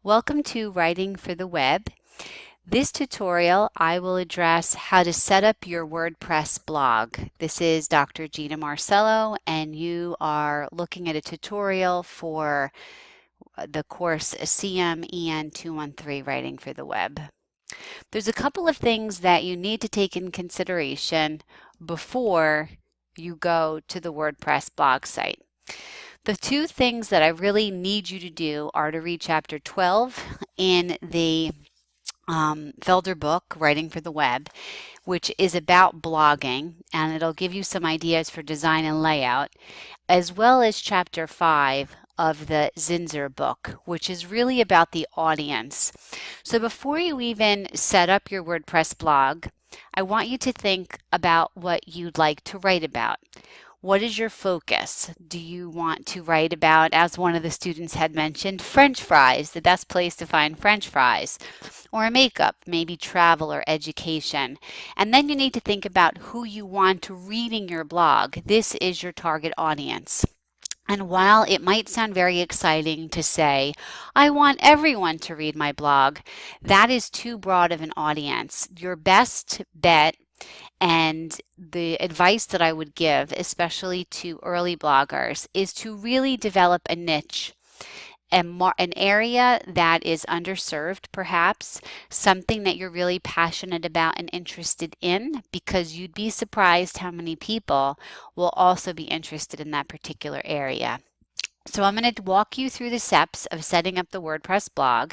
Welcome to Writing for the Web. This tutorial, I will address how to set up your WordPress blog. This is Dr. Gina Marcello, and you are looking at a tutorial for the course CM EN213 Writing for the Web. There's a couple of things that you need to take in consideration before you go to the WordPress blog site. The two things that I really need you to do are to read chapter 12 in the Felder book, Writing for the Web, which is about blogging, and it'll give you some ideas for design and layout, as well as chapter 5 of the Zinzer book, which is really about the audience. So before you even set up your WordPress blog, I want you to think about what you'd like to write about. What is your focus? Do you want to write about, as one of the students had mentioned, French fries, the best place to find French fries, or makeup, maybe travel or education? And then you need to think about who you want reading your blog. This is your target audience. And while it might sound very exciting to say, I want everyone to read my blog, that is too broad of an audience. Your best bet and the advice that I would give, especially to early bloggers, is to really develop a niche, an area that is underserved, perhaps, something that you're really passionate about and interested in, because you'd be surprised how many people will also be interested in that particular area. So I'm going to walk you through the steps of setting up the WordPress blog.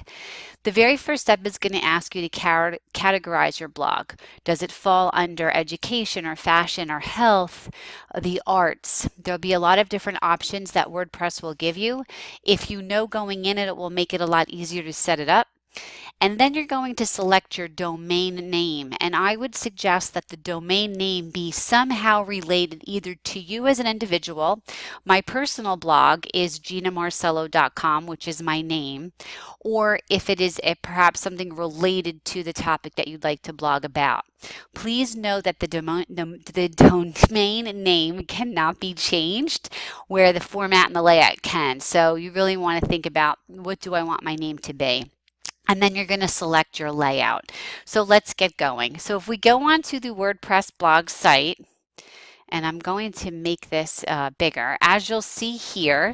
The very first step is going to ask you to categorize your blog. Does it fall under education or fashion or health, the arts? There'll be a lot of different options that WordPress will give you. If you know going in it will make it a lot easier to set it up. And then you're going to select your domain name. And I would suggest that the domain name be somehow related either to you as an individual. My personal blog is ginamarcello.com, which is my name, or if it is perhaps something related to the topic that you'd like to blog about. Please know that the domain name cannot be changed, where the format and the layout can. So you really want to think about, what do I want my name to be? And then you're going to select your layout. So let's get going. So if we go on to the WordPress blog site, and I'm going to make this bigger, as you'll see here,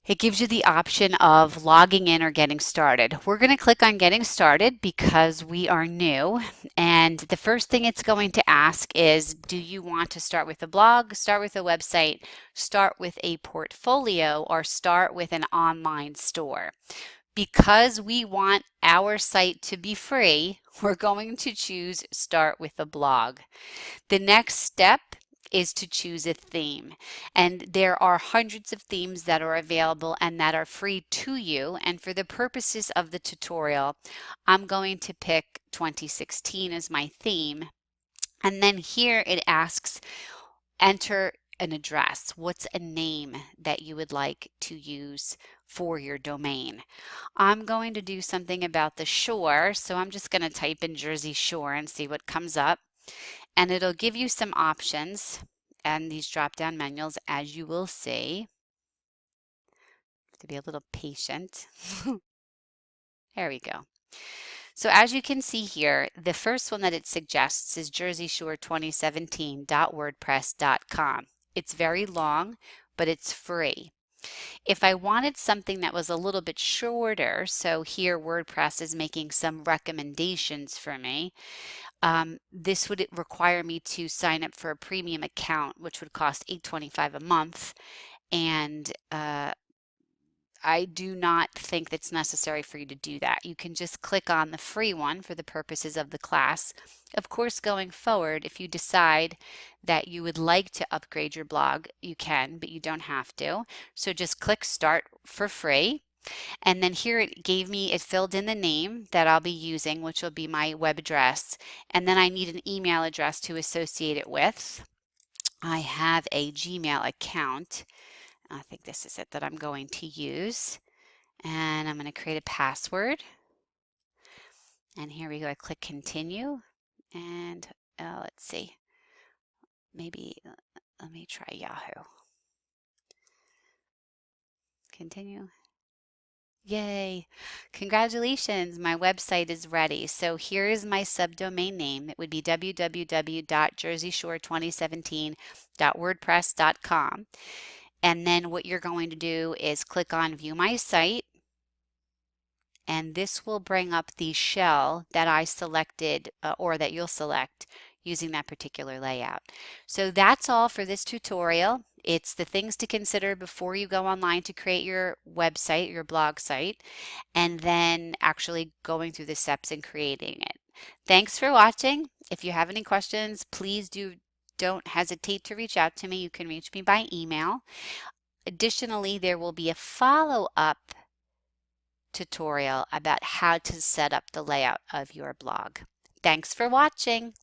it gives you the option of logging in or getting started. We're going to click on getting started because we are new. And the first thing it's going to ask is, do you want to start with a blog, start with a website, start with a portfolio, or start with an online store? Because we want our site to be free, we're going to choose Start with a Blog. The next step is to choose a theme. And there are hundreds of themes that are available and that are free to you. And for the purposes of the tutorial, I'm going to pick 2016 as my theme. And then here it asks, enter an address. What's a name that you would like to use for your domain? I'm going to do something about the shore, so I'm just going to type in Jersey Shore and see what comes up. And it'll give you some options and these drop-down menus, as you will see. Have to be a little patient. There we go. So as you can see here, the first one that it suggests is jerseyshore2017.wordpress.com. It's very long, but it's free. If I wanted something that was a little bit shorter, so here WordPress is making some recommendations for me, this would require me to sign up for a premium account, which would cost $8.25 a month, and I do not think that's necessary for you to do that. You can just click on the free one for the purposes of the class. Of course, going forward, if you decide that you would like to upgrade your blog, you can, but you don't have to. So just click Start for free. And then here it filled in the name that I'll be using, which will be my web address. And then I need an email address to associate it with. I have a Gmail account. I think this is it that I'm going to use. And I'm going to create a password. And here we go. I click continue. And let's see. Maybe let me try Yahoo. Continue. Yay. Congratulations. My website is ready. So here is my subdomain name. It would be www.jerseyshore2017.wordpress.com. And then what you're going to do is click on View My Site, and this will bring up the shell that I selected or that you'll select using that particular layout. So that's all for this tutorial. It's the things to consider before you go online to create your website, your blog site, and then actually going through the steps and creating it. Thanks for watching. If you have any questions, please don't hesitate to reach out to me. You can reach me by email. Additionally, there will be a follow-up tutorial about how to set up the layout of your blog. Thanks for watching.